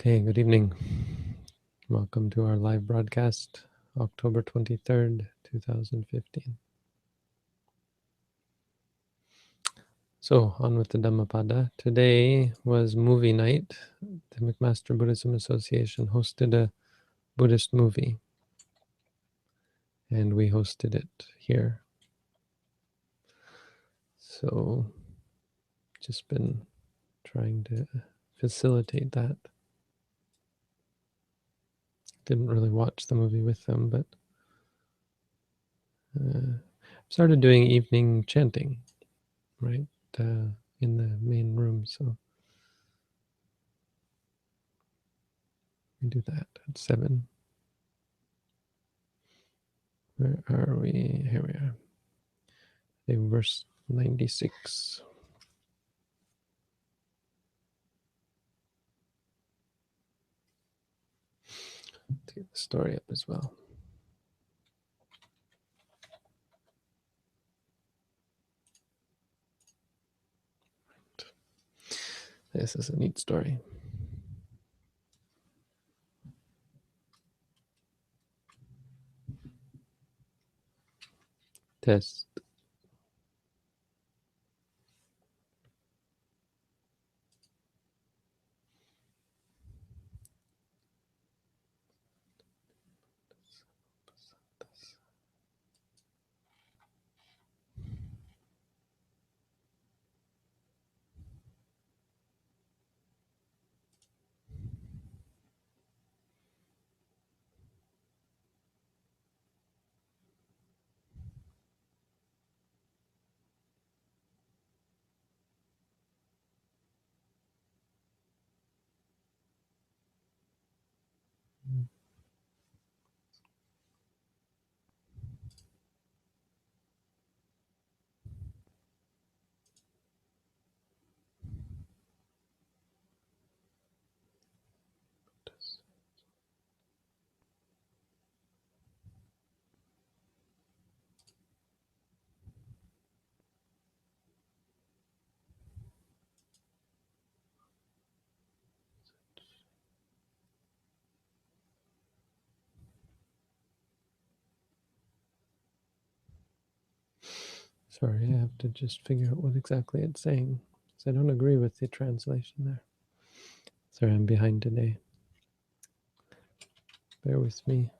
Okay, good evening. Welcome to our live broadcast, October 23rd, 2015. So, on with the Dhammapada. Today was movie night. The McMaster Buddhism Association hosted a Buddhist movie, and we hosted it here. So, just been trying to facilitate that. Didn't really watch the movie with them, but started doing evening chanting, right, in the main room. So we do that at 7. Where are we? Here we are. Okay, verse 96. Let's get the story up as well. This is a neat story. Test. Sorry, I have to just figure out what exactly it's saying. So I don't agree with the translation there. Sorry, I'm behind today. Bear with me.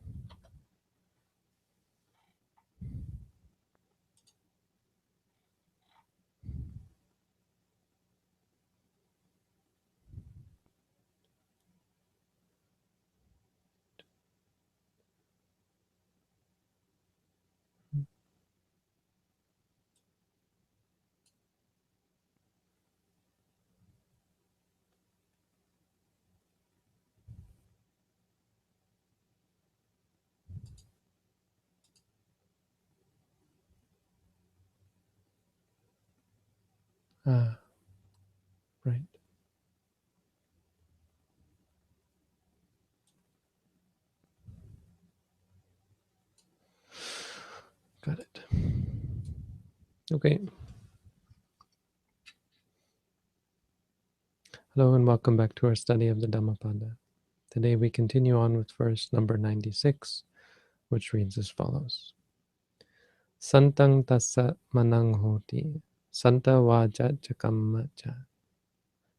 Ah, right. Got it. Okay. Hello and welcome back to our study of the Dhammapada. Today we continue on with verse number 96, which reads as follows. Santang tassa manang hoti, santa vaja chakamma cha,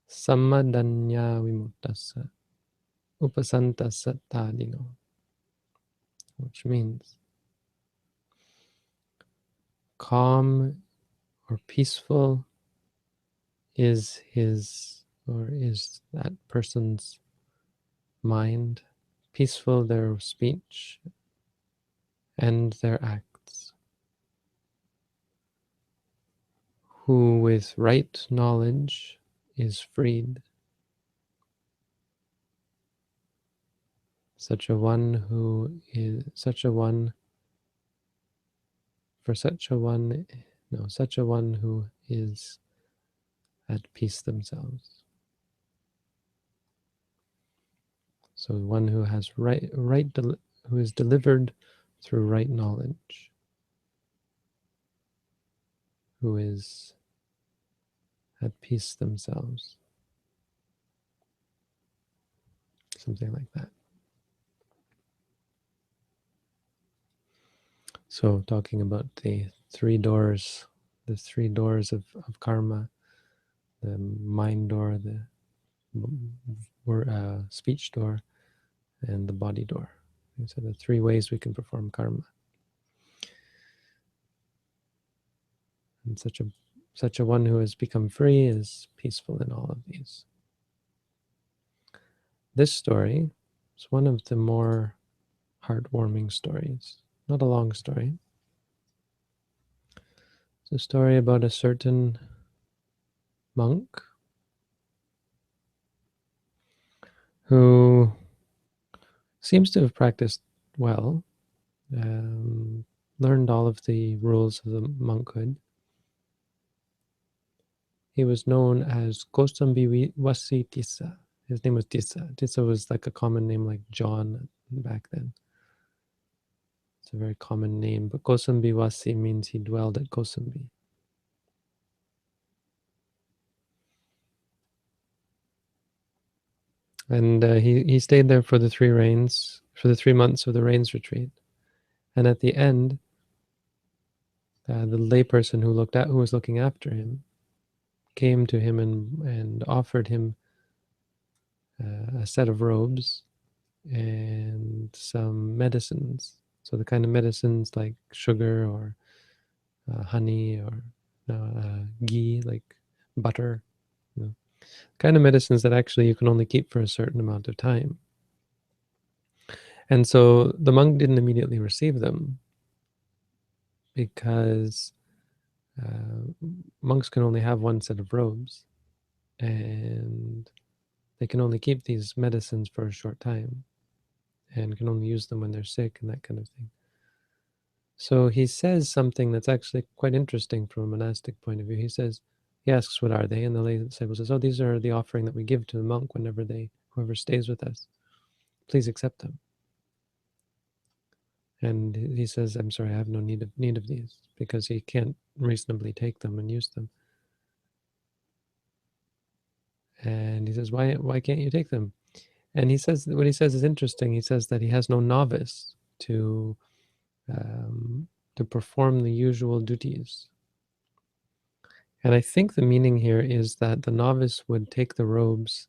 sammadanya vimuttassa, upasantassa tadino. Which means calm or peaceful is that person's mind, peaceful their speech and their acts, who with right knowledge is freed. Such a one who is such a one for such a one no such a one who is at peace themselves. So one who has who is delivered through right knowledge, who is at peace themselves. something like that. So talking about the three doors of karma, the mind door, the speech door, and the body door. These are the three ways we can perform karma. And such a one who has become free is peaceful in all of these. This story is one of the more heartwarming stories. Not a long story. It's a story about a certain monk who seems to have practiced well, learned all of the rules of the monkhood. He was known as Kosambi Wasi Tissa. His name was Tissa. Tissa was like a common name like John back then. It's a very common name, but Kosambi Wasi means he dwelled at Kosambi. And he stayed there for the 3 rains, for the 3 months of the rains retreat. And at the end, the layperson who was looking after him came to him and offered him a set of robes and some medicines. So the kind of medicines like sugar or honey or ghee, like butter, you know, kind of medicines that actually you can only keep for a certain amount of time. And so the monk didn't immediately receive them because monks can only have one set of robes and they can only keep these medicines for a short time and can only use them when they're sick and that kind of thing. So he says something that's actually quite interesting from a monastic point of view. He asks, what are they? And the lay disciple says, oh, these are the offering that we give to the monk whoever stays with us. Please accept them. And he says, I'm sorry, I have no need of these, because he can't reasonably take them and use them. And he says, why can't you take them? And he says, what he says is interesting. He says that he has no novice to perform the usual duties. And I think the meaning here is that the novice would take the robes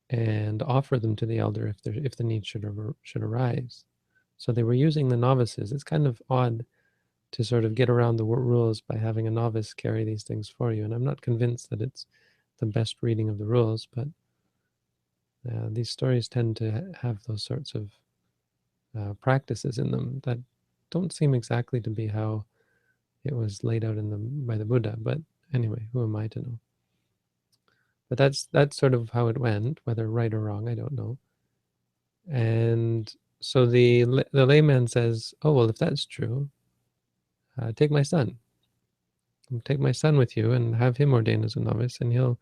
and offer them to the elder if the need should arise. So they were using the novices. It's kind of odd to sort of get around the rules by having a novice carry these things for you. And I'm not convinced that it's the best reading of the rules, but these stories tend to have those sorts of practices in them that don't seem exactly to be how it was laid out by the Buddha. But anyway, who am I to know? But that's sort of how it went, whether right or wrong, I don't know. And so the layman says, oh, well, if that's true, take my son. Take my son with you and have him ordained as a novice, and he'll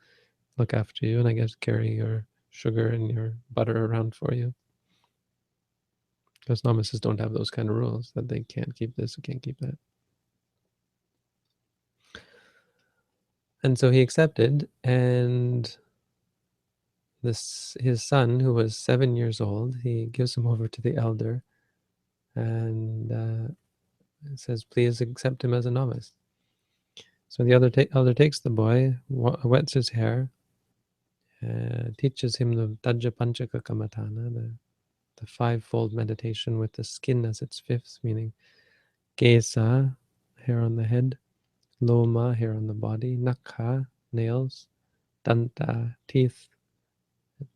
look after you and I guess carry your sugar and your butter around for you. Because novices don't have those kind of rules that they can't keep this or can't keep that. And so he accepted, and his son, who was 7 years old, he gives him over to the elder and says, please accept him as a novice. So the elder takes the boy, wets his hair, teaches him the Tajja Panchaka Kamatana, the 5-fold meditation with the skin as its fifth, meaning Kesa, hair on the head, Loma, hair on the body, Nakha, nails, Danta, teeth,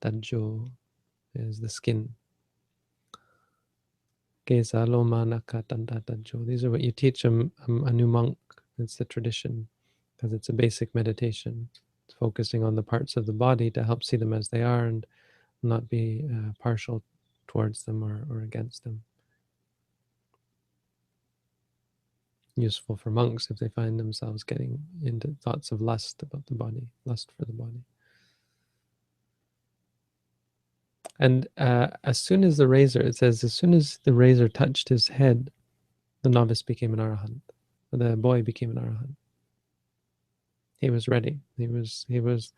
Tajjo is the skin. Kesa, Loma, Nakha, Danta, Tajjo. These are what you teach a new monk. It's the tradition, because it's a basic meditation. It's focusing on the parts of the body to help see them as they are and not be partial towards them or against them. Useful for monks if they find themselves getting into thoughts of lust about the body, lust for the body. And as soon as the razor touched his head, the novice became an arahant. The boy became an arahant. He was ready. He was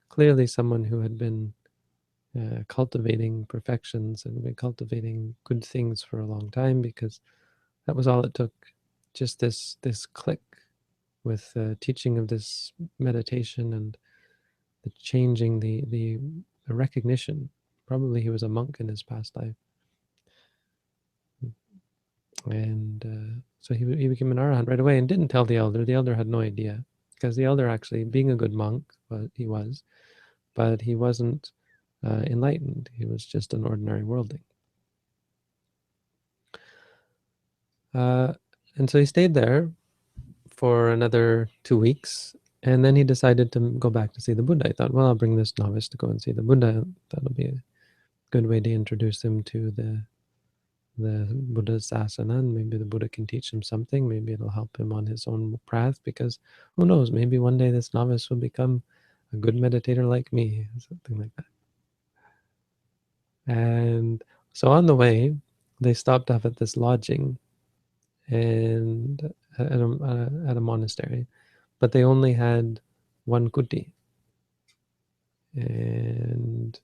clearly someone who had been cultivating perfections and been cultivating good things for a long time, because that was all it took. Just this click with teaching of this meditation and the changing the recognition. Probably he was a monk in his past life, and so he became an arahant right away and didn't tell the elder. The elder had no idea, because the elder, actually being a good monk, but he wasn't enlightened. He was just an ordinary worldling. And so he stayed there for another 2 weeks, and then he decided to go back to see the Buddha. I thought, well, I'll bring this novice to go and see the Buddha. That'll be a good way to introduce him to the Buddha's asana, and maybe the Buddha can teach him something. Maybe it'll help him on his own path, because who knows, maybe one day this novice will become a good meditator like me, something like that. And so on the way, they stopped off at this lodging and at a monastery, but they only had one kuti. And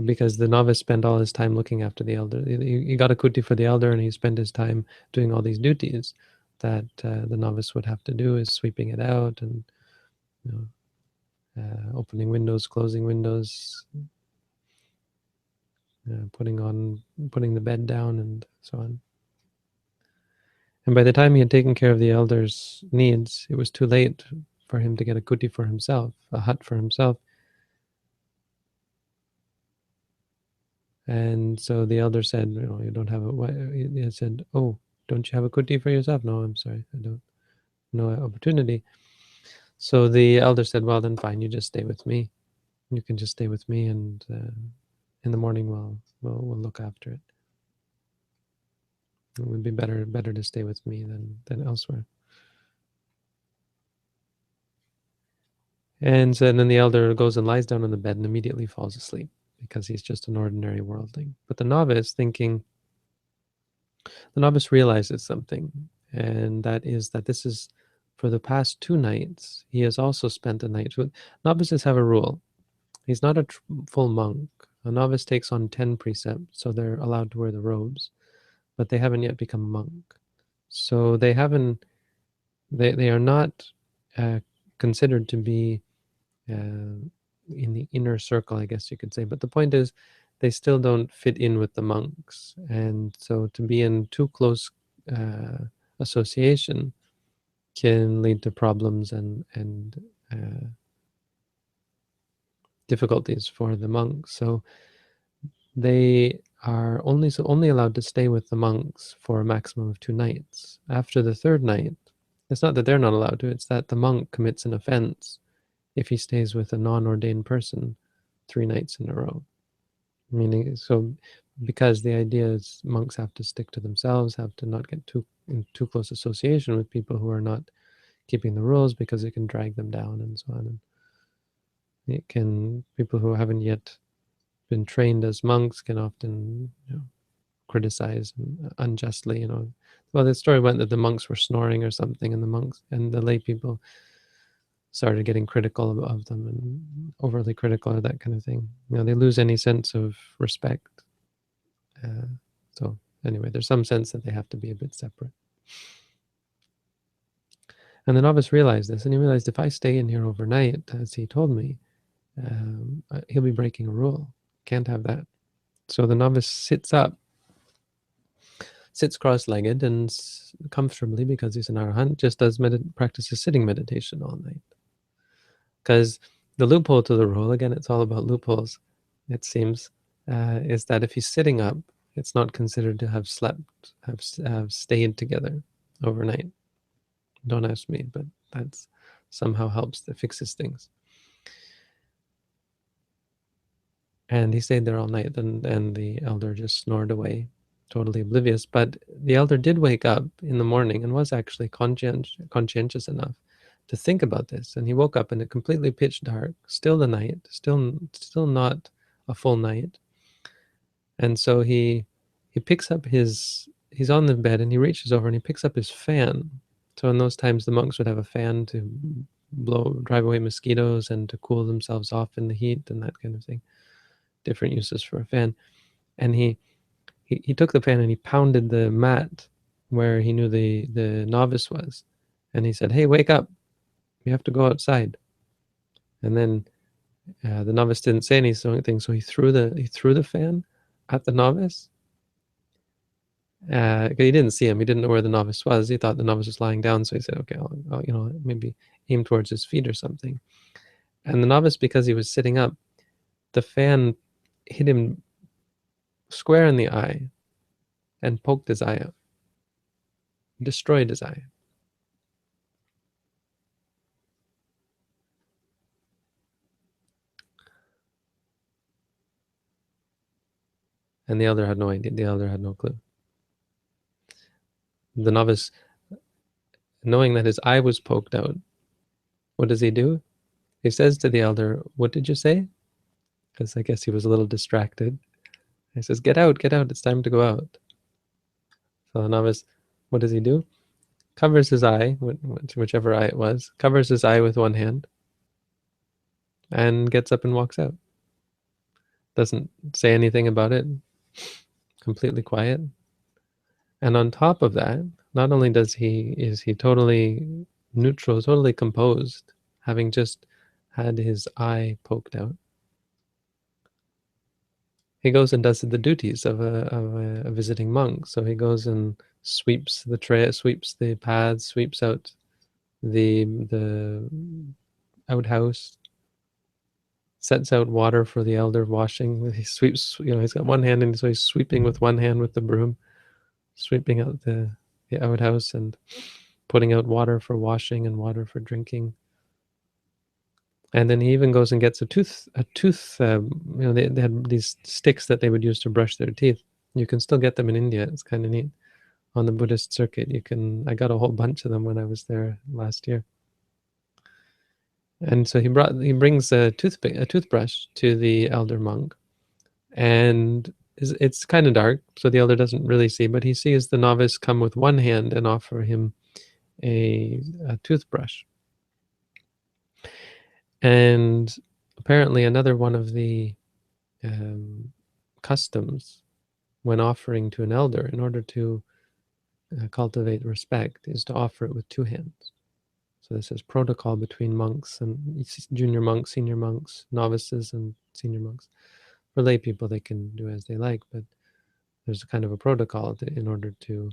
because the novice spent all his time looking after the elder, he got a kuti for the elder, and he spent his time doing all these duties that the novice would have to do, is sweeping it out, and opening windows, closing windows, putting the bed down, and so on. And by the time he had taken care of the elder's needs, it was too late for him to get a kuti for himself, a hut for himself. And so the elder said, you don't have a, he said, oh, don't you have a kuti for yourself? No, I'm sorry, I don't, no opportunity. So the elder said, well, then fine, you just stay with me. You can just stay with me, and in the morning we'll look after it. It would be better to stay with me than elsewhere. And so then the elder goes and lies down on the bed and immediately falls asleep, because he's just an ordinary worldling. But the novice realizes something, and that is that this is, for the past 2 nights, he has also spent a night with. Novices have a rule. He's not a full monk. A novice takes on 10 precepts, so they're allowed to wear the robes, but they haven't yet become a monk. So they are not considered to be in the inner circle, I guess you could say. But the point is, they still don't fit in with the monks, and so to be in too close association can lead to problems and difficulties for the monks. So they are only allowed to stay with the monks for a maximum of 2 nights. After the 3rd night, it's not that they're not allowed to, it's that the monk commits an offense if he stays with a non-ordained person 3 nights in a row. Meaning, so because the idea is monks have to stick to themselves, have to not get in too close association with people who are not keeping the rules, because it can drag them down and so on. And it can, people who haven't yet been trained as monks can often criticize unjustly. Well, the story went that the monks were snoring or something, and the monks and the lay people started getting critical of them, and overly critical, or that kind of thing. They lose any sense of respect. So anyway, there's some sense that they have to be a bit separate. And the novice realized this, and he realized, if I stay in here overnight, as he told me, he'll be breaking a rule. Can't have that. So the novice sits cross-legged and comfortably, because he's an arahant, just practices sitting meditation all night. Because the loophole to the rule, again, it's all about loopholes, it seems, is that if he's sitting up, it's not considered to have slept, have stayed together overnight. Don't ask me, but that's somehow that fixes things. And he stayed there all night, and the elder just snored away, totally oblivious. But the elder did wake up in the morning and was actually conscientious enough to think about this. And he woke up in a completely pitch dark, still the night, still not a full night. And so he picks up he's on the bed, and he reaches over and he picks up his fan. So in those times, the monks would have a fan to drive away mosquitoes and to cool themselves off in the heat and that kind of thing. Different uses for a fan. And he took the fan and he pounded the mat where he knew the novice was. And he said, "Hey, wake up. You have to go outside." And then the novice didn't say anything, so he threw the fan at the novice. He didn't see him. He didn't know where the novice was. He thought the novice was lying down, so he said, "Okay, I'll maybe aim towards his feet or something." And the novice, because he was sitting up, the fan hit him square in the eye and poked his eye out, destroyed his eye. And the elder had no idea. The elder had no clue. The novice, knowing that his eye was poked out, what does he do? He says to the elder, "What did you say?" Because I guess he was a little distracted. He says, get out, it's time to go out." So the novice, what does he do? Covers his eye, whichever eye it was, covers his eye with one hand, and gets up and walks out. Doesn't say anything about it, completely quiet. And on top of that, not only is he totally neutral, totally composed, having just had his eye poked out, he goes and does the duties of a visiting monk. So he goes and sweeps the tray, sweeps the paths, sweeps out the outhouse, sets out water for the elder washing. He sweeps, he's got one hand, and so he's sweeping with one hand with the broom, sweeping out the outhouse and putting out water for washing and water for drinking. And then he even goes and gets a tooth. They had these sticks that they would use to brush their teeth. You can still get them in India. It's kind of neat. On the Buddhist circuit, I got a whole bunch of them when I was there last year. And so he brings a toothbrush to the elder monk, and it's kind of dark, so the elder doesn't really see, but he sees the novice come with one hand and offer him a toothbrush. And apparently another one of the customs when offering to an elder, in order to cultivate respect, is to offer it with two hands. So this is protocol between monks and junior monks, senior monks, novices and senior monks. For lay people, they can do as they like, but there's a kind of a protocol in order to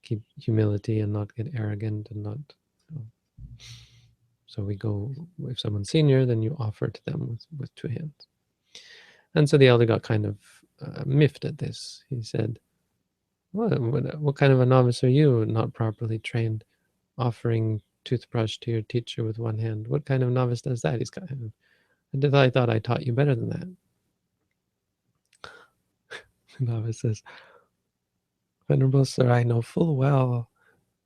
keep humility and not get arrogant and not. So we go, if someone's senior, then you offer to them with two hands. And so the elder got kind of miffed at this. He said, what kind of a novice are you, not properly trained, offering toothbrush to your teacher with one hand? What kind of novice does that? I thought I taught you better than that. The novice says, "Venerable sir, I know full well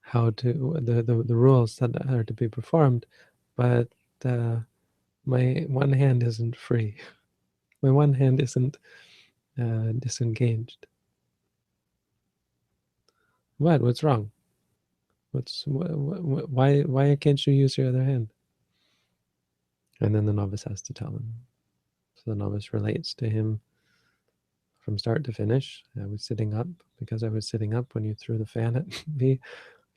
how to the rules that are to be performed, but my one hand isn't free. My one hand isn't disengaged." What's wrong? Why can't you use your other hand? And then the novice has to tell him. So the novice relates to him from start to finish. I was sitting up because I was sitting up when you threw the fan at me.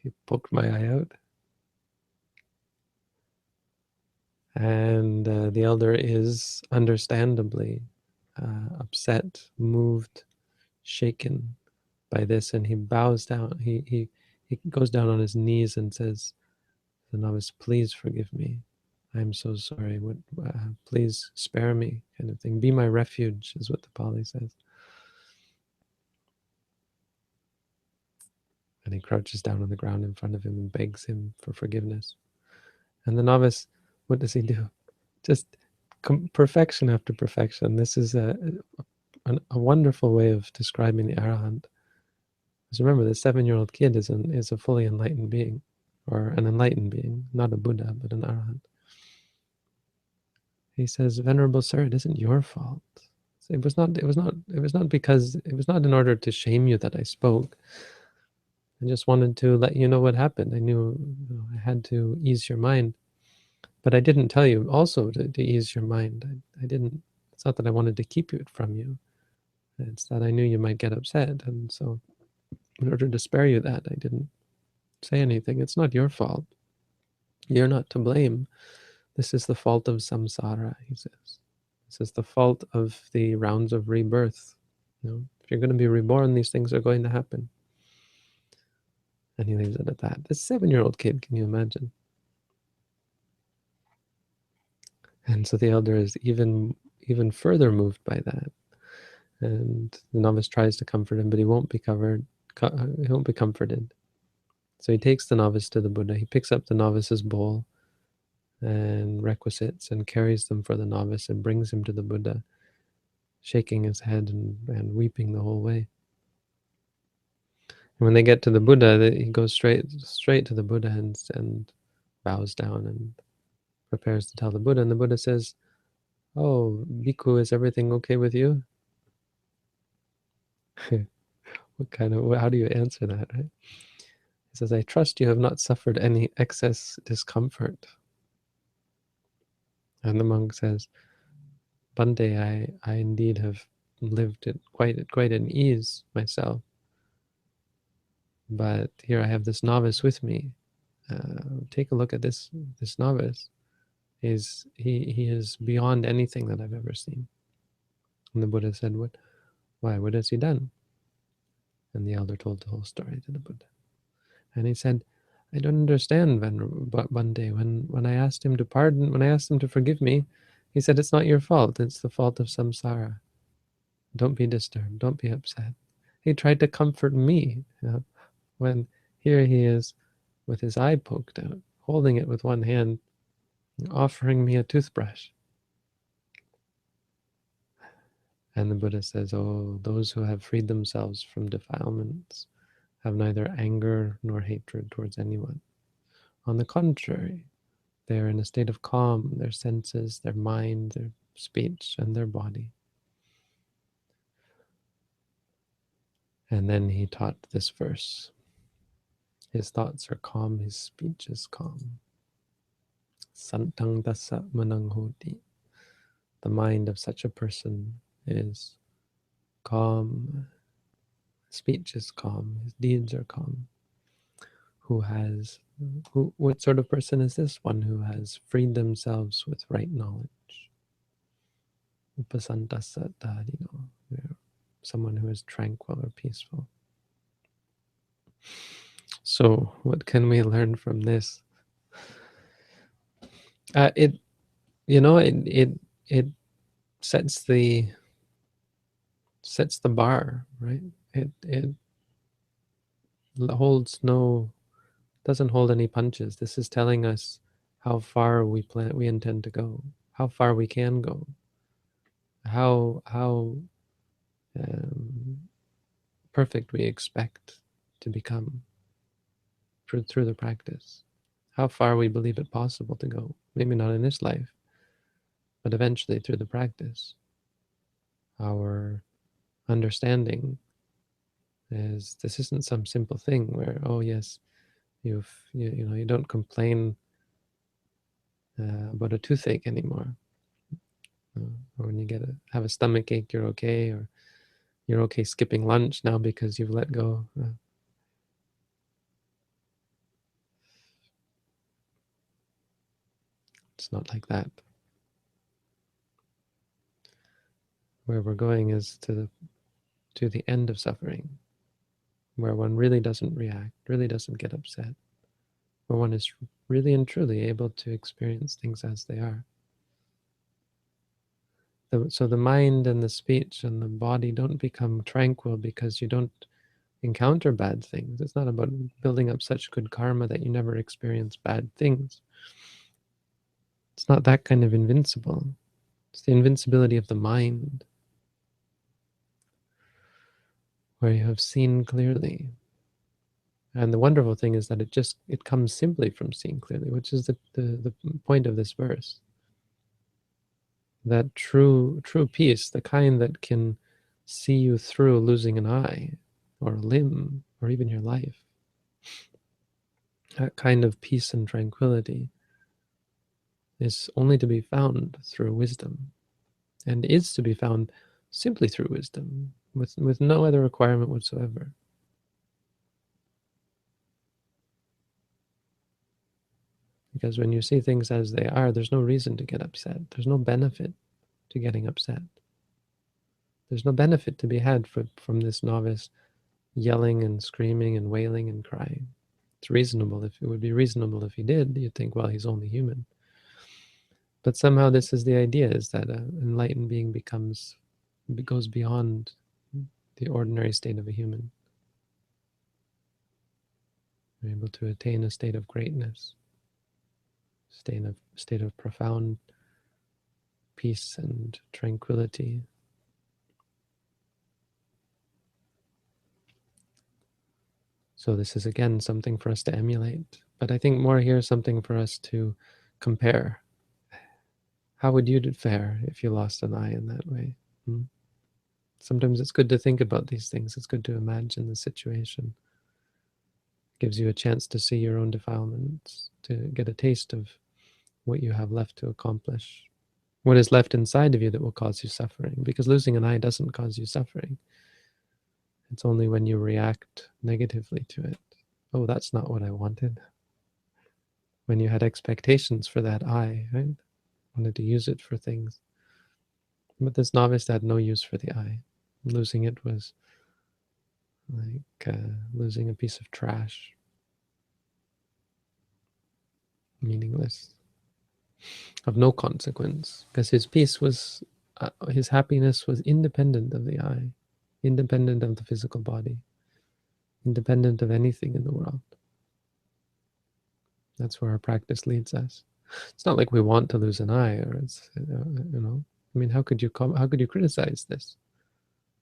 You poked my eye out. And the elder is understandably upset, moved, shaken by this, and he bows down. He goes down on his knees and says, "The novice, please forgive me. I'm so sorry. Please spare me," kind of thing. "Be my refuge," is what the Pali says. And he crouches down on the ground in front of him and begs him for forgiveness. And the novice, what does he do? Just perfection after perfection. This is a wonderful way of describing the Arahant. Because remember, the 7-year-old kid is a fully enlightened being, or an enlightened being, not a Buddha, but an Arahant. He says, "Venerable sir, it isn't your fault. It was not in order to shame you that I spoke. I just wanted to let you know what happened. I knew I had to ease your mind. But I didn't tell you also to ease your mind. I didn't. It's not that I wanted to keep it from you. It's that I knew you might get upset, and so in order to spare you that, I didn't say anything. It's not your fault. You're not to blame. This is the fault of samsara, he says. This is the fault of the rounds of rebirth. You know, if you're going to be reborn, these things are going to happen. And he leaves it at that. This 7-year-old kid, can you imagine? And so the elder is even further moved by that. And the novice tries to comfort him, but he won't be he won't be comforted. So he takes the novice to the Buddha. He picks up the novice's bowl and requisites and carries them for the novice and brings him to the Buddha, shaking his head and weeping the whole way. And when they get to the Buddha, he goes straight to the Buddha and bows down and prepares to tell the Buddha. And the Buddha says, "Oh, Bhikkhu, is everything okay with you?" How do you answer that, right? He says, "I trust you have not suffered any excess discomfort." And the monk says, "Bhante, I indeed have lived it quite at ease myself. But here I have this novice with me. Take a look at this novice. He is beyond anything that I've ever seen." And the Buddha said, "What? Why? What has he done?" And the elder told the whole story to the Buddha. And he said, "I don't understand, Bhante. When I asked him to pardon, when I asked him to forgive me, he said, 'It's not your fault. It's the fault of samsara. Don't be disturbed. Don't be upset.' He tried to comfort me, when here he is with his eye poked out, holding it with one hand, offering me a toothbrush." And the Buddha says, "Oh, those who have freed themselves from defilements have neither anger nor hatred towards anyone. On the contrary, they are in a state of calm, their senses, their mind, their speech, and their body." And then he taught this verse. His thoughts are calm, his speech is calm. Santang dasa manang hoti. The mind of such a person is calm, speech is calm, his deeds are calm. What sort of person is this? One who has freed themselves with right knowledge. Upasantasa dharino. Someone who is tranquil or peaceful. So what can we learn from this? It sets the bar, right? It doesn't hold any punches. This is telling us how far we intend to go, how far we can go, how perfect we expect to become through the practice, how far we believe it possible to go. Maybe not in this life, but eventually through the practice. Our understanding is this isn't some simple thing where, oh yes, you don't complain about a toothache anymore, or when you have a stomach ache, you're okay, or you're okay skipping lunch now because you've let go. It's not like that. Where we're going is to the end of suffering, where one really doesn't react, really doesn't get upset, where one is really and truly able to experience things as they are. So the mind and the speech and the body don't become tranquil because you don't encounter bad things. It's not about building up such good karma that you never experience bad things. It's not that kind of invincible. It's the invincibility of the mind, where you have seen clearly. And the wonderful thing is that it comes simply from seeing clearly, which is the point of this verse. That true peace, the kind that can see you through losing an eye or a limb or even your life. That kind of peace and tranquility is only to be found through wisdom, and is to be found simply through wisdom, with no other requirement whatsoever. Because when you see things as they are, there's no reason to get upset. There's no benefit to getting upset. There's no benefit to be had from this novice yelling and screaming and wailing and crying. It's reasonable. If it would be reasonable if he did, you'd think, well, he's only human. But somehow this is the idea, is that an enlightened being goes beyond the ordinary state of a human. They're able to attain a state of greatness, state of profound peace and tranquility. So this is again something for us to emulate. But I think more here something for us to compare. How would you fare if you lost an eye in that way? Sometimes it's good to think about these things. It's good to imagine the situation. It gives you a chance to see your own defilements, to get a taste of what you have left to accomplish, what is left inside of you that will cause you suffering. Because losing an eye doesn't cause you suffering. It's only when you react negatively to it. Oh, that's not what I wanted. When you had expectations for that eye, right? Wanted to use it for things. But this novice had no use for the eye. Losing it was like losing a piece of trash. Meaningless. Of no consequence. Because his peace was, his happiness was independent of the eye, independent of the physical body, independent of anything in the world. That's where our practice leads us. It's not like we want to lose an eye, or it's, you know. I mean, how could you criticize this?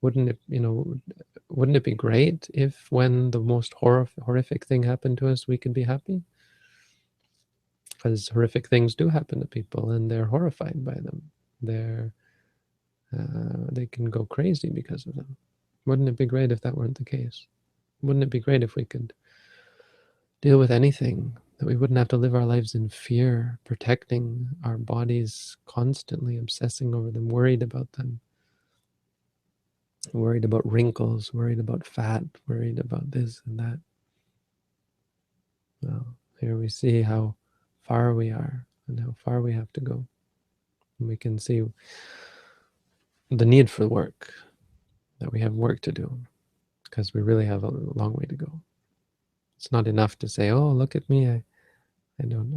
Wouldn't it be great if when the most horrific thing happened to us, we could be happy? Because horrific things do happen to people, and they're horrified by them. They can go crazy because of them. Wouldn't it be great if that weren't the case? Wouldn't it be great if we could deal with anything, that we wouldn't have to live our lives in fear, protecting our bodies constantly, obsessing over them, worried about them, worried about wrinkles, worried about fat, worried about this and that. Well, here we see how far we are and how far we have to go. And we can see the need for work, that we have work to do, because we really have a long way to go. It's not enough to say, oh, look at me, I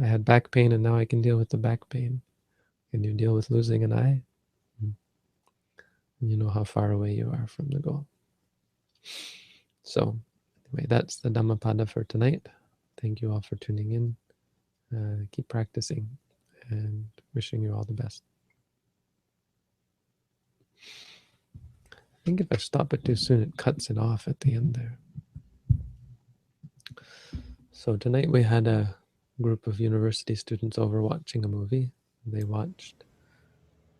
had back pain and now I can deal with the back pain. Can you deal with losing an eye? You know how far away you are from the goal. So anyway, that's the Dhammapada for tonight. Thank you all for tuning in. Keep practicing, and wishing you all the best. I think if I stop it too soon, it cuts it off at the end there. So tonight we had a group of university students over watching a movie. They watched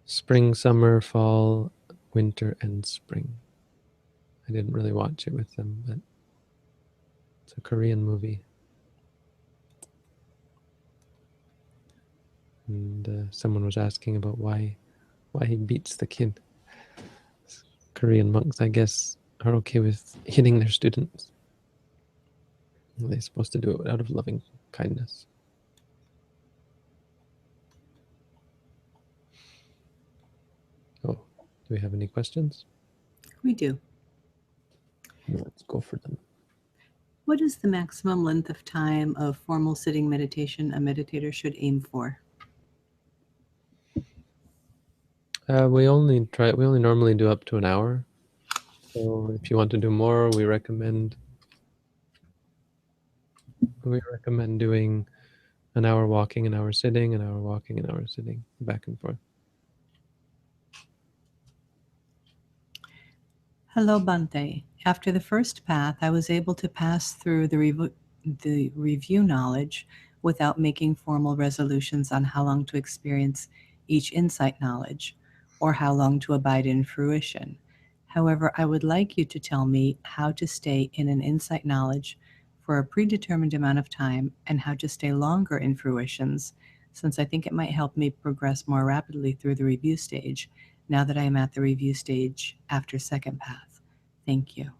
Spring, Summer, Fall, Winter, and Spring. I didn't really watch it with them, but it's a Korean movie. And someone was asking about why he beats the kid. Korean monks, I guess, are okay with hitting their students. They're supposed to do it out of loving kindness. Oh, do we have any questions? We do. Let's go for them. What is the maximum length of time of formal sitting meditation a meditator should aim for? We only normally do up to an hour. So if you want to do more, we recommend doing an hour walking, an hour sitting, an hour walking, an hour sitting, back and forth. Hello, Bante. After the first path, I was able to pass through the review knowledge without making formal resolutions on how long to experience each insight knowledge or how long to abide in fruition. However, I would like you to tell me how to stay in an insight knowledge for a predetermined amount of time and how to stay longer in fruitions since I think it might help me progress more rapidly through the review stage now that I am at the review stage after second path. Thank you.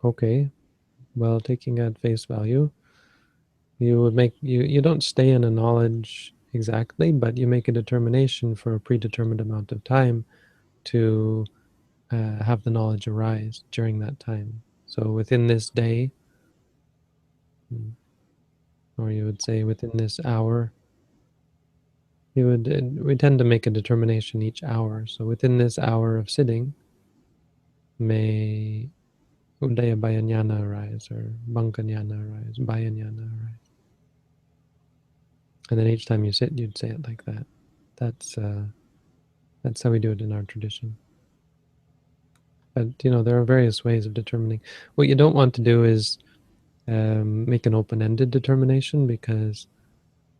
Okay, well, taking at face value, you don't stay in a knowledge exactly, but you make a determination for a predetermined amount of time to have the knowledge arise during that time. So within this day, or you would say within this hour, we tend to make a determination each hour. So within this hour of sitting, may Udaya Bayanyana arise, or Bankanyana arise, Bayanyana arise. And then each time you sit, you'd say it like that. That's how we do it in our tradition. But there are various ways of determining. What you don't want to do is make an open-ended determination, because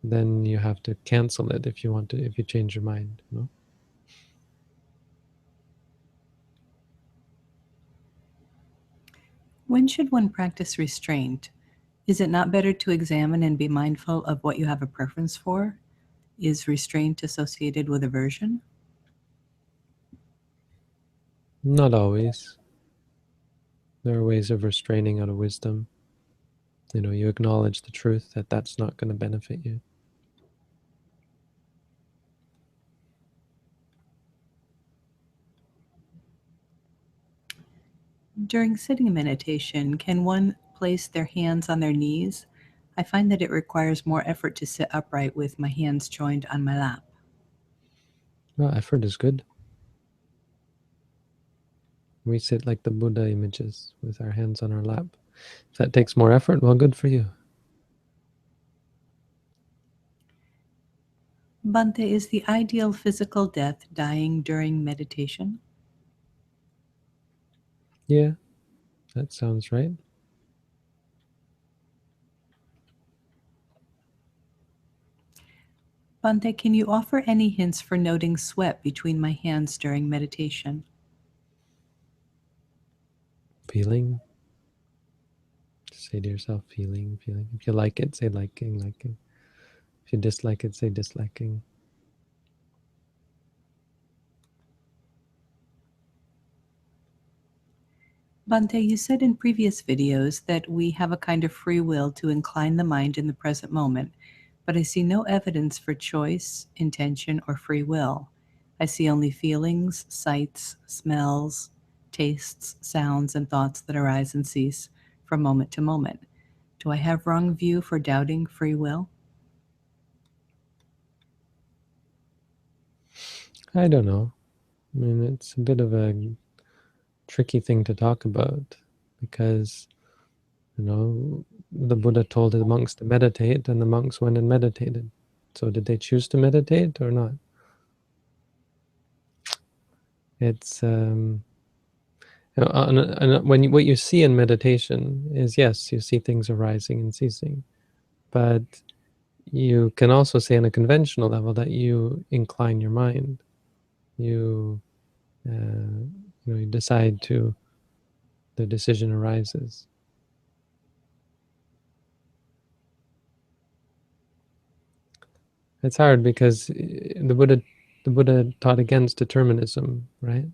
then you have to cancel it if you change your mind. When should one practice restraint? Is it not better to examine and be mindful of what you have a preference for? Is restraint associated with aversion? Not always. There are ways of restraining out of wisdom. You acknowledge the truth that that's not going to benefit you. During sitting meditation, can one place their hands on their knees? I find that it requires more effort to sit upright with my hands joined on my lap. Well, effort is good. We sit like the Buddha images with our hands on our lap. If that takes more effort, well, good for you. Bhante, is the ideal physical death dying during meditation? Yeah, that sounds right. Bhante, can you offer any hints for noting sweat between my hands during meditation? Feeling. Say to yourself, feeling. If you like it, say liking. If you dislike it, say disliking. Bhante, you said in previous videos that we have a kind of free will to incline the mind in the present moment, but I see no evidence for choice, intention, or free will. I see only feelings, sights, smells, tastes, sounds, and thoughts that arise and cease from moment to moment. Do I have wrong view for doubting free will? I don't know. I mean, it's a bit of a tricky thing to talk about, because the Buddha told the monks to meditate, and the monks went and meditated. So did they choose to meditate or not? It's what you see in meditation is, yes, you see things arising and ceasing, but you can also say on a conventional level that you incline your mind. You you decide to, the decision arises. It's hard because the Buddha taught against determinism, right?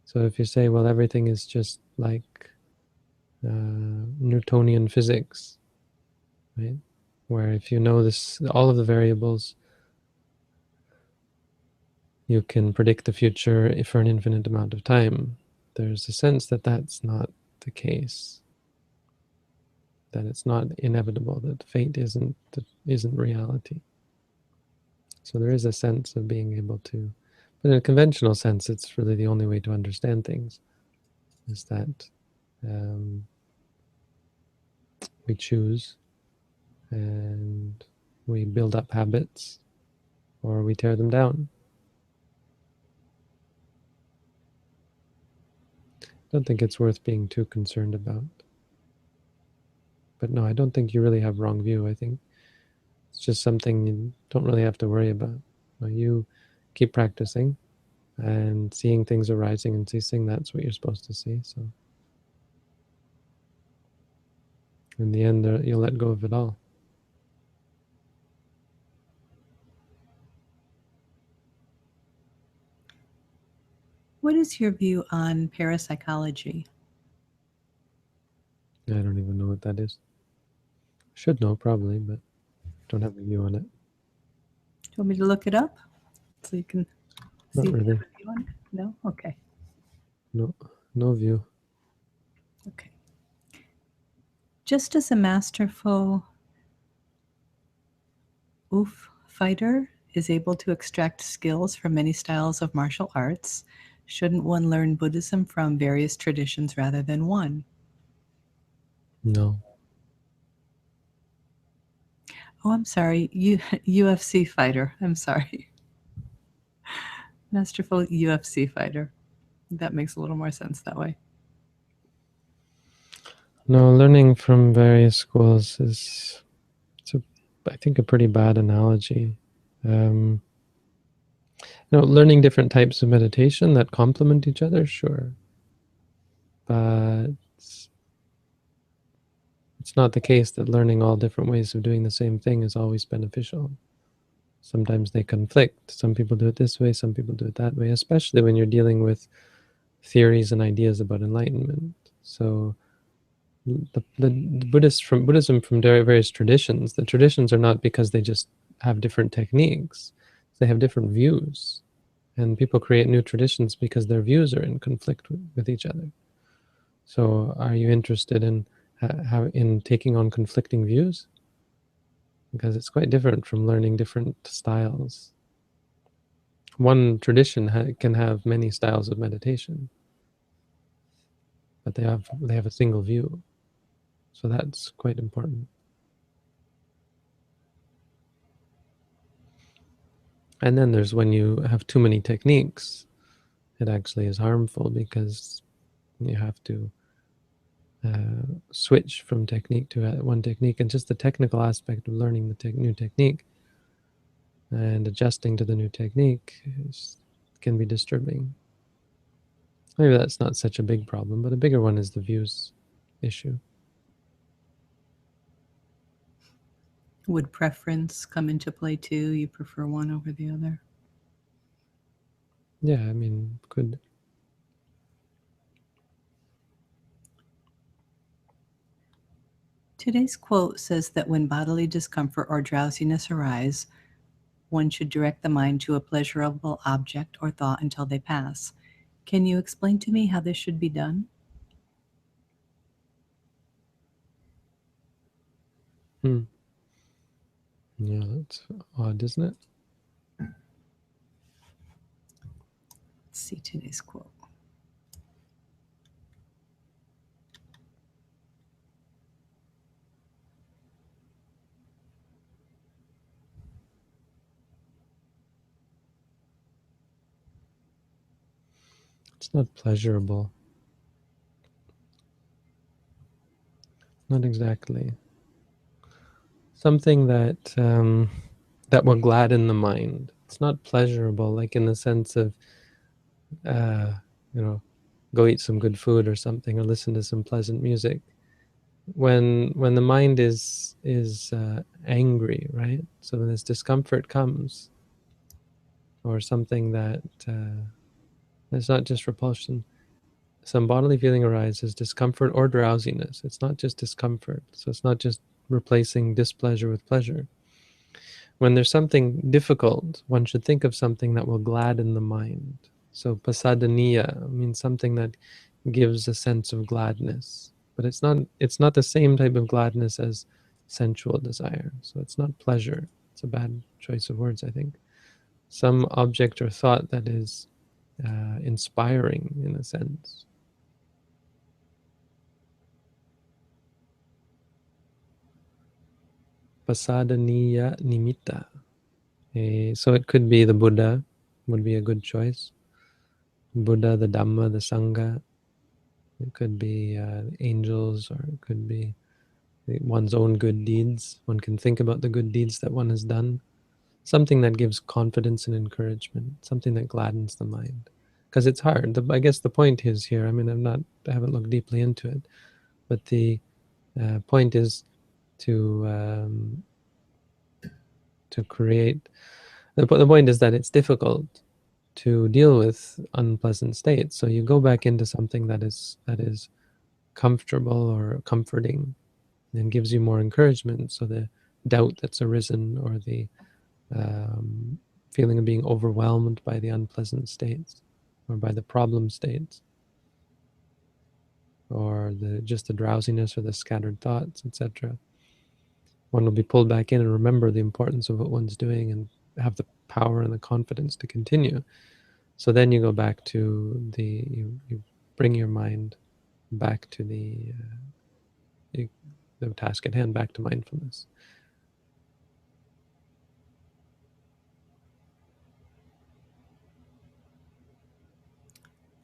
So if you say, well, everything is just like Newtonian physics, right? Where if you know this, all of the variables, you can predict the future for an infinite amount of time. There's a sense that that's not the case. That it's not inevitable. That fate isn't reality. So there is a sense of being able to, but in a conventional sense, it's really the only way to understand things. Is that we choose, and we build up habits, or we tear them down. I don't think it's worth being too concerned about. But no, I don't think you really have wrong view. I think it's just something you don't really have to worry about. You keep practicing, And seeing things arising and ceasing, that's what you're supposed to see. So in the end, you'll let go of it all. What is your view on parapsychology? I don't even know what that is. Should know probably, but don't have a view on it. Do you want me to look it up so you can see Not if you really. have a view on it? No? Okay. No view. Okay. Just as a masterful fighter is able to extract skills from many styles of martial arts, shouldn't one learn Buddhism from various traditions rather than one? No. Oh, I'm sorry. UFC fighter. I'm sorry. Masterful UFC fighter. That makes a little more sense that way. No, learning from various schools is, I think, a pretty bad analogy. Learning different types of meditation that complement each other, sure. But it's not the case that learning all different ways of doing the same thing is always beneficial. Sometimes they conflict. Some people do it this way, some people do it that way, especially when you're dealing with theories and ideas about enlightenment. So the Buddhism from various traditions, the traditions are not because they just have different techniques. They have different views. And people create new traditions because their views are in conflict with each other. So are you interested in in taking on conflicting views? Because it's quite different from learning different styles. One tradition can have many styles of meditation, but they have a single view. So that's quite important. And then there's when you have too many techniques, it actually is harmful because you have to switch from technique to one technique, and just the technical aspect of learning the new technique and adjusting to the new technique can be disturbing. Maybe that's not such a big problem, but a bigger one is the views issue. Would preference come into play too? You prefer one over the other? Yeah, I mean, could. Today's quote says that when bodily discomfort or drowsiness arise, one should direct the mind to a pleasurable object or thought until they pass. Can you explain to me how this should be done? Yeah, that's odd, isn't it? Let's see today's quote. It's not pleasurable. Not exactly. Something that will gladden the mind. It's not pleasurable, like in the sense of, uh, go eat some good food or something, or listen to some pleasant music. When the mind is angry, right? So when this discomfort comes, or something that it's not just repulsion. Some bodily feeling arises, discomfort or drowsiness. It's not just discomfort. So it's not just replacing displeasure with pleasure. When there's something difficult, one should think of something that will gladden the mind. So pasadaniya means something that gives a sense of gladness. But it's not the same type of gladness as sensual desire. So it's not pleasure. It's a bad choice of words, I think. Some object or thought that is inspiring in a sense. Pasadaniya nimitta. So it could be the Buddha, would be a good choice. Buddha, the Dhamma, the Sangha. It could be angels, or it could be one's own good deeds. One can think about the good deeds that one has done. something that gives confidence and encouragement, something that gladdens the mind. Because it's hard. I guess the point is here, I mean, I haven't looked deeply into it, but the point is to create. The point is that it's difficult to deal with unpleasant states. So you go back into something that is comfortable or comforting, and gives you more encouragement. So the doubt that's arisen, or the um, feeling of being overwhelmed by the unpleasant states, or by the problem states, or just the drowsiness or the scattered thoughts, etc. One will be pulled back in and remember the importance of what one's doing, and have the power and the confidence to continue. So then you go back to you bring your mind back to the task at hand, back to mindfulness.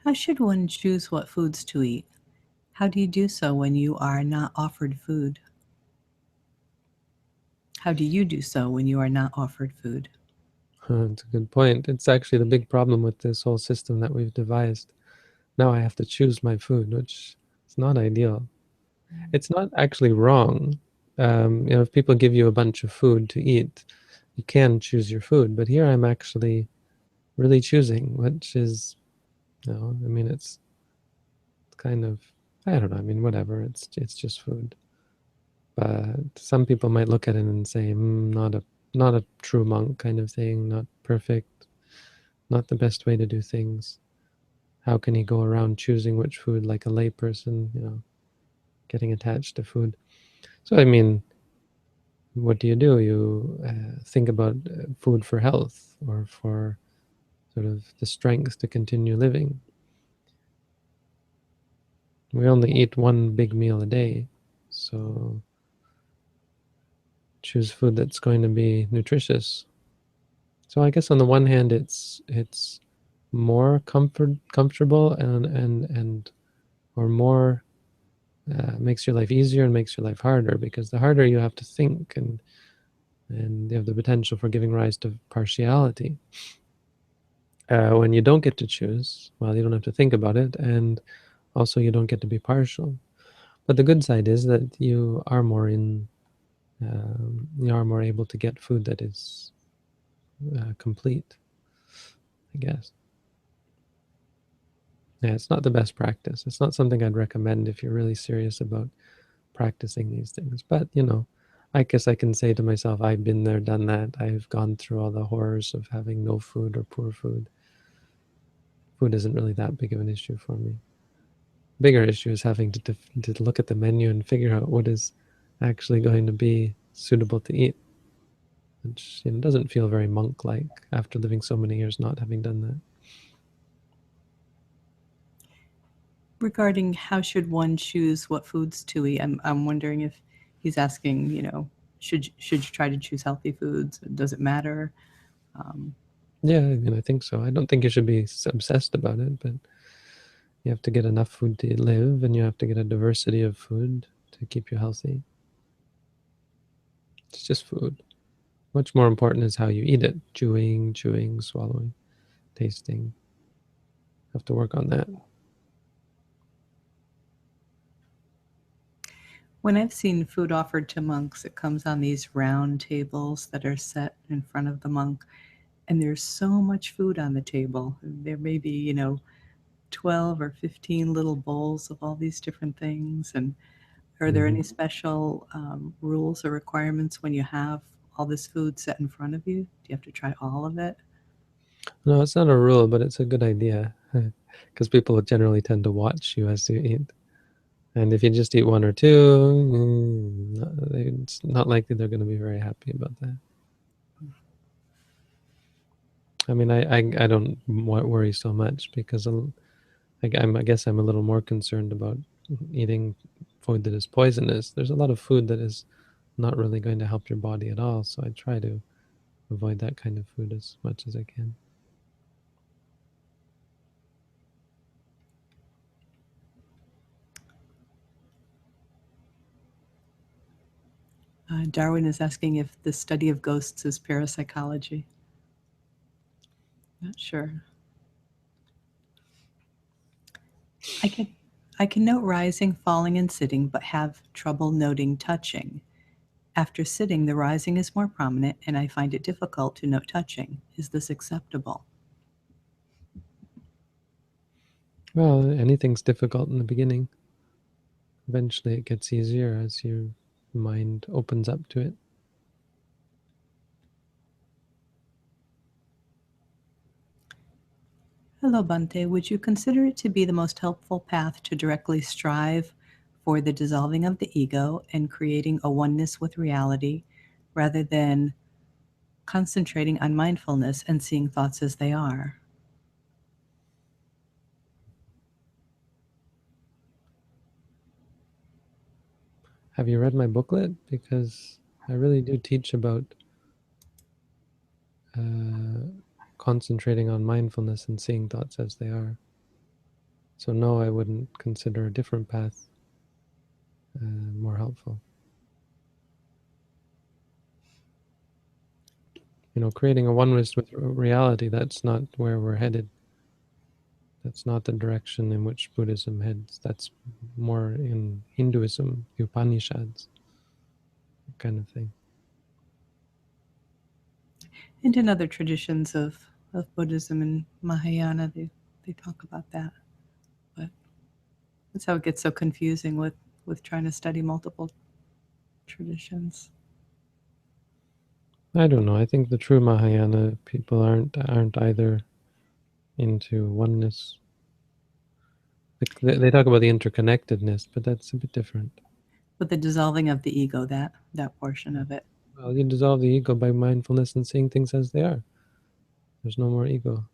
How should one choose what foods to eat? How do you do so when you are not offered food? How do you do so when you are not offered food? It's a good point. It's actually the big problem with this whole system that we've devised. Now I have to choose my food, which is not ideal. It's not actually wrong. If people give you a bunch of food to eat, you can choose your food. But here I'm actually really choosing, which is, I mean, it's kind of, I don't know. I mean, whatever. It's just food. But some people might look at it and say, not a true monk kind of thing, not perfect, not the best way to do things. How can he go around choosing which food like a layperson, getting attached to food? So, I mean, what do? You think about food for health, or for sort of the strength to continue living. We only eat one big meal a day, so choose food that's going to be nutritious. So I guess on the one hand, it's more comfortable, and or more makes your life easier and makes your life harder, because the harder you have to think, and you have the potential for giving rise to partiality. When you don't get to choose, well, you don't have to think about it, and also you don't get to be partial. But the good side is that you are more able to get food that is complete, I guess. Yeah, it's not the best practice. It's not something I'd recommend if you're really serious about practicing these things. But, I guess I can say to myself, I've been there, done that. I've gone through all the horrors of having no food or poor food. Food isn't really that big of an issue for me. Bigger issue is having to look at the menu and figure out what is actually going to be suitable to eat, which doesn't feel very monk-like after living so many years not having done that. Regarding how should one choose what foods to eat, I'm wondering if he's asking, should you try to choose healthy foods? Does it matter? Yeah, I mean, I think so. I don't think you should be obsessed about it, but you have to get enough food to live, and you have to get a diversity of food to keep you healthy. It's just food. Much more important is how you eat it. Chewing, swallowing, tasting. Have to work on that. When I've seen food offered to monks, it comes on these round tables that are set in front of the monk, and there's so much food on the table. There may be, 12 or 15 little bowls of all these different things. And are there any special rules or requirements when you have all this food set in front of you? Do you have to try all of it? No, it's not a rule, but it's a good idea, because people generally tend to watch you as you eat. And if you just eat one or two, it's not likely they're going to be very happy about that. I mean, I don't worry so much, because I guess I'm a little more concerned about eating food that is poisonous. There's a lot of food that is not really going to help your body at all, so I try to avoid that kind of food as much as I can. Darwin is asking if the study of ghosts is parapsychology. Not sure. I can note rising, falling, and sitting, but have trouble noting touching. After sitting, the rising is more prominent, and I find it difficult to note touching. Is this acceptable? Well, anything's difficult in the beginning. Eventually it gets easier as your mind opens up to it. Hello, Bante. Would you consider it to be the most helpful path to directly strive for the dissolving of the ego and creating a oneness with reality rather than concentrating on mindfulness and seeing thoughts as they are? Have you read my booklet? Because I really do teach about concentrating on mindfulness and seeing thoughts as they are. So no, I wouldn't consider a different path more helpful. Creating a oneness with reality, that's not where we're headed. That's not the direction in which Buddhism heads. That's more in Hinduism, Upanishads, kind of thing. And in other traditions of Buddhism and Mahayana, they talk about that. But that's how it gets so confusing with trying to study multiple traditions. I don't know. I think the true Mahayana people aren't either into oneness. They talk about the interconnectedness, but that's a bit different. With the dissolving of the ego, that portion of it. Well, you dissolve the ego by mindfulness and seeing things as they are. There's no more ego.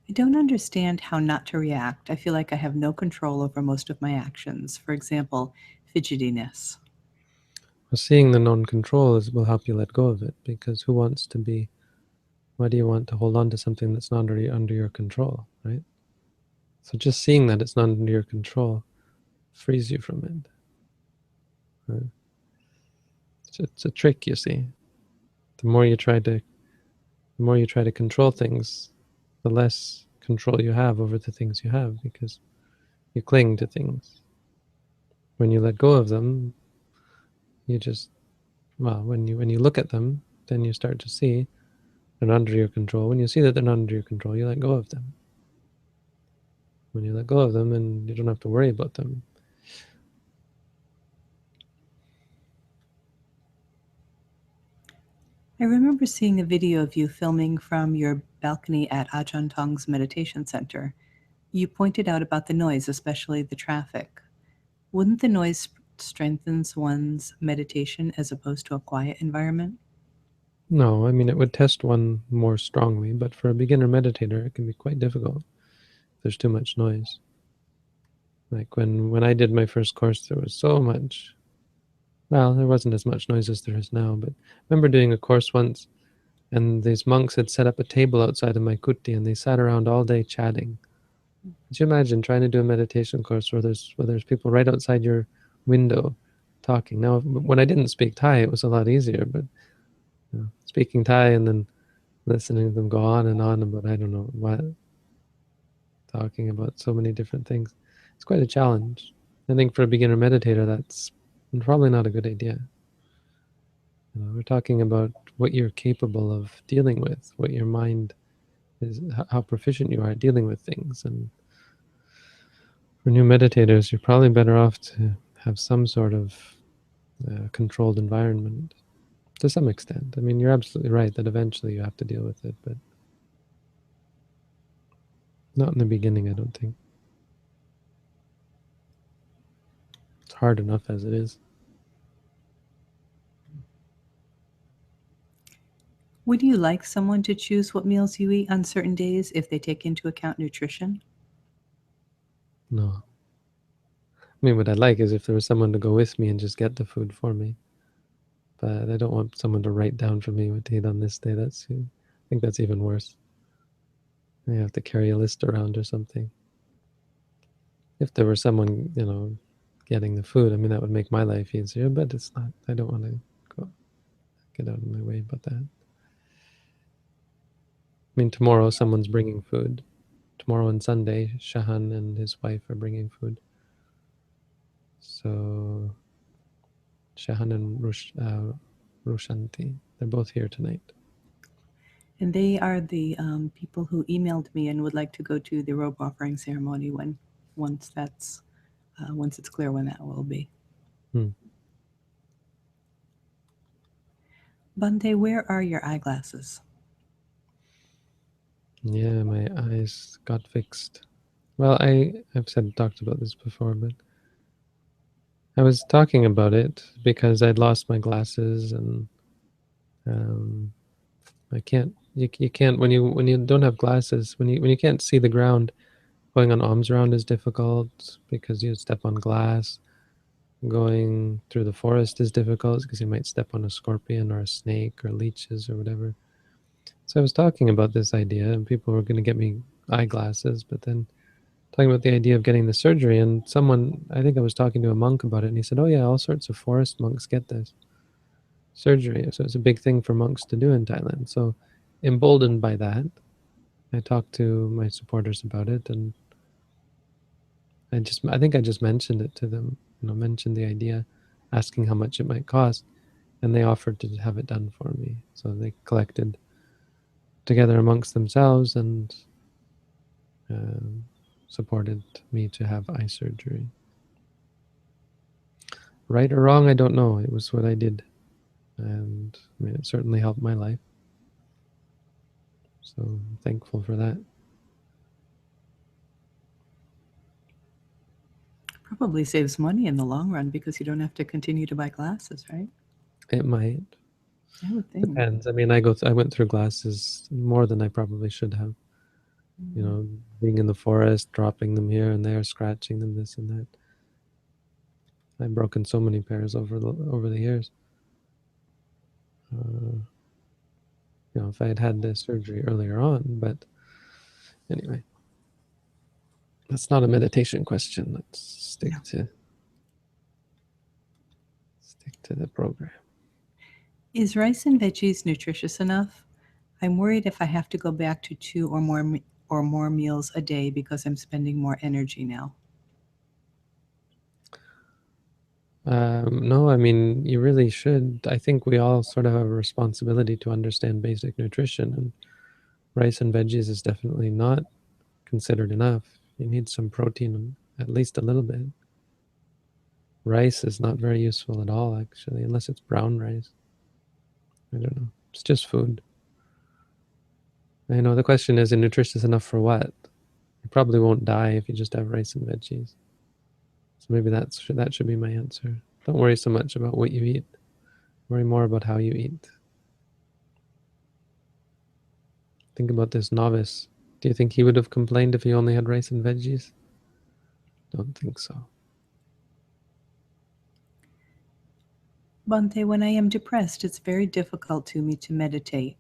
I don't understand how not to react. I feel like I have no control over most of my actions. For example, fidgetiness. Well, seeing the non-control will help you let go of it, because why do you want to hold on to something that's not already under your control, right? So just seeing that it's not under your control frees you from it. Right? It's a trick, you see. The more you try to control things, the less control you have over the things you have, because you cling to things. When you let go of them, you just, well, when you look at them, then you start to see they're not under your control. When you see that they're not under your control, you let go of them. When you let go of them, and you don't have to worry about them. I remember seeing a video of you filming from your balcony at Ajahn Tong's meditation center. You pointed out about the noise, especially the traffic. Wouldn't the noise strengthens one's meditation as opposed to a quiet environment? No, I mean, it would test one more strongly, but for a beginner meditator, it can be quite difficult if there's too much noise. Like when I did my first course, there was so much. Well, there wasn't as much noise as there is now, but I remember doing a course once, and these monks had set up a table outside of my kuti, and they sat around all day chatting. Could you imagine trying to do a meditation course where there's people right outside your window talking? Now, when I didn't speak Thai, it was a lot easier, but speaking Thai and then listening to them go on and on about I don't know what, talking about so many different things, it's quite a challenge. I think for a beginner meditator, that's probably not a good idea. We're talking about what you're capable of dealing with, what your mind is, how proficient you are at dealing with things. And for new meditators, you're probably better off to have some sort of controlled environment to some extent. I mean, you're absolutely right that eventually you have to deal with it, but not in the beginning, I don't think. It's hard enough as it is. Would you like someone to choose what meals you eat on certain days if they take into account nutrition? No. I mean, what I'd like is if there was someone to go with me and just get the food for me. But I don't want someone to write down for me what to eat on this day. I think that's even worse. I have to carry a list around or something. If there were someone, getting the food, I mean, that would make my life easier, but it's not. I don't want to get out of my way about that. I mean, tomorrow someone's bringing food. Tomorrow and Sunday, Shahan and his wife are bringing food. So Shahan and Rushanti, they're both here tonight. And they are the people who emailed me and would like to go to the robe offering ceremony once it's clear when that will be. Hmm. Bante, where are your eyeglasses? Yeah, my eyes got fixed. Well, I've talked about this before, but I was talking about it because I'd lost my glasses, and I can't. You can't when you don't have glasses, when you can't see the ground. Going on alms round is difficult because you step on glass. Going through the forest is difficult because you might step on a scorpion or a snake or leeches or whatever. So I was talking about this idea, and people were going to get me eyeglasses, but then talking about the idea of getting the surgery, and someone, I think I was talking to a monk about it, and he said, oh yeah, all sorts of forest monks get this surgery. So it's a big thing for monks to do in Thailand. So emboldened by that, I talked to my supporters about it, and I think I just mentioned it to them, mentioned the idea, asking how much it might cost, and they offered to have it done for me. So they collected together amongst themselves and um, supported me to have eye surgery. Right or wrong, I don't know. It was what I did, and I mean, it certainly helped my life. So I'm thankful for that. Probably saves money in the long run because you don't have to continue to buy glasses, right? It might. I would think. Depends. I mean, I went through glasses more than I probably should have. Being in the forest, dropping them here and there, scratching them, this and that. I've broken so many pairs over the years. Uh, if I had had the surgery earlier on, but anyway, that's not a meditation question. Let's stick to the program. Is rice and veggies nutritious enough? I'm worried if I have to go back to two or more meals a day because I'm spending more energy now. No, I mean, you really should. I think we all sort of have a responsibility to understand basic nutrition, and rice and veggies is definitely not considered enough. You need some protein, at least a little bit. Rice is not very useful at all, actually, unless it's brown rice. I don't know. It's just food. I know the question is, nutritious enough for what? You probably won't die if you just have rice and veggies. So maybe that should be my answer. Don't worry so much about what you eat. Worry more about how you eat. Think about this novice. Do you think he would have complained if he only had rice and veggies? Don't think so. Bante, when I am depressed, it's very difficult to me to meditate.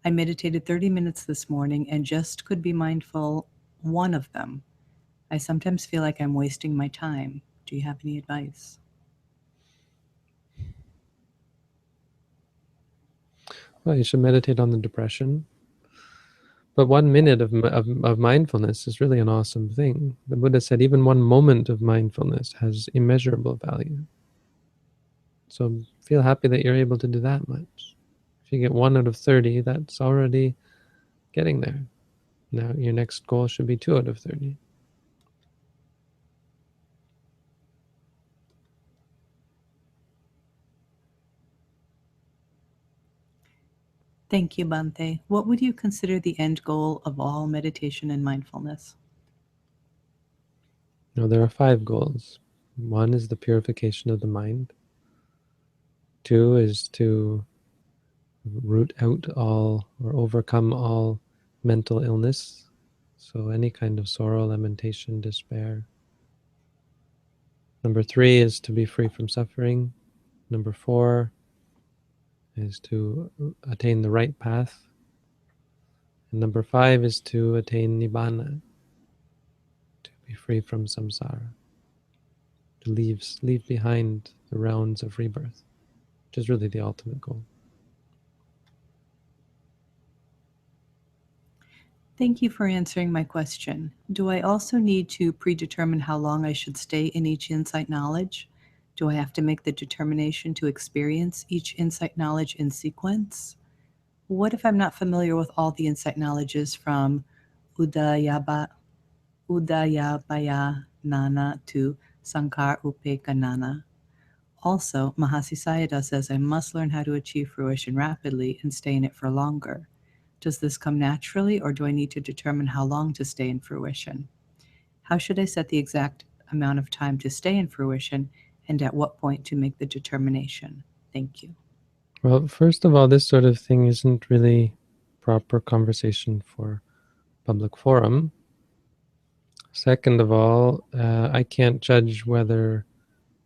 I meditated 30 minutes this morning and just could be mindful one of them. I sometimes feel like I'm wasting my time. Do you have any advice? Well, you should meditate on the depression. But 1 minute of mindfulness is really an awesome thing. The Buddha said even 1 moment of mindfulness has immeasurable value. So feel happy that you're able to do that much. If you get 1 out of 30, that's already getting there. Now your next goal should be 2 out of 30. Thank you, Bante. What would you consider the end goal of all meditation and mindfulness? Now there are 5 goals. 1 is the purification of the mind. 2 is to root out all or overcome all mental illness. So any kind of sorrow, lamentation, despair. Number 3 is to be free from suffering. Number 4 is to attain the right path. And number 5 is to attain nibbana, to be free from samsara, to leave behind the rounds of rebirth, which is really the ultimate goal. Thank you for answering my question. Do I also need to predetermine how long I should stay in each insight knowledge? Do I have to make the determination to experience each insight knowledge in sequence? What if I'm not familiar with all the insight knowledges from Udayaba, Udayabaya Nana to Sankar Upeka Nana? Also, Mahasi Sayadaw says I must learn how to achieve fruition rapidly and stay in it for longer. Does this come naturally, or do I need to determine how long to stay in fruition? How should I set the exact amount of time to stay in fruition, and at what point to make the determination? Thank you. Well, first of all, this sort of thing isn't really proper conversation for public forum. Second of all, I can't judge whether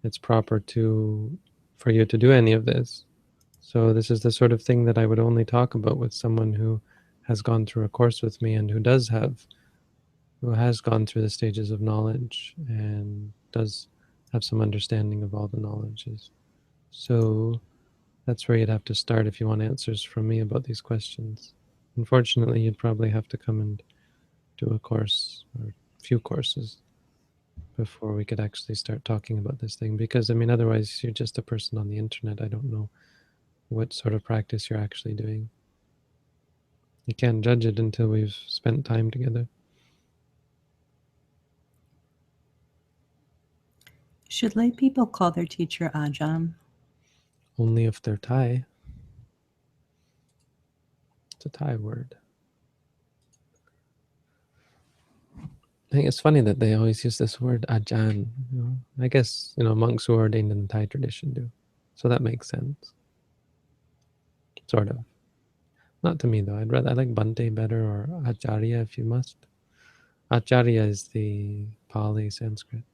it's proper for you to do any of this. So this is the sort of thing that I would only talk about with someone who has gone through a course with me and who has gone through the stages of knowledge and does have some understanding of all the knowledges. So that's where you'd have to start if you want answers from me about these questions. Unfortunately, you'd probably have to come and do a course or a few courses before we could actually start talking about this thing, because I mean, otherwise you're just a person on the internet. I don't know what sort of practice you're actually doing. You can't judge it until we've spent time together. Should lay people call their teacher Ajahn? Only if they're Thai. It's a Thai word. I think it's funny that they always use this word Ajahn. I guess monks who are ordained in the Thai tradition do, so that makes sense. Sort of. Not to me though. I like Bante better, or Acharya if you must. Acharya is the Pali Sanskrit.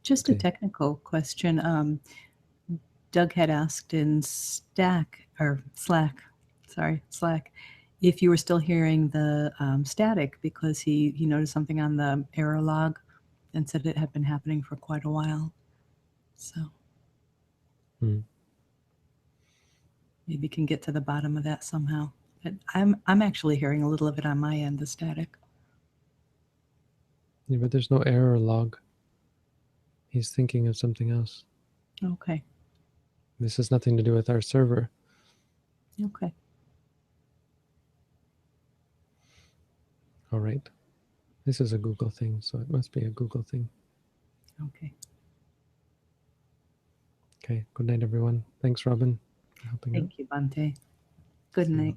Just a Okay. technical question. Doug had asked in Slack, if you were still hearing the static, because he noticed something on the error log and said it had been happening for quite a while. So maybe you can get to the bottom of that somehow. But I'm actually hearing a little of it on my end, the static. Yeah, but there's no error log. He's thinking of something else. Okay. This has nothing to do with our server. Okay. All right. This is a Google thing, so it must be a Google thing. Okay. Okay. Good night, everyone. Thanks, Robin, for helping out. Thank you, Bante. Good See you. night.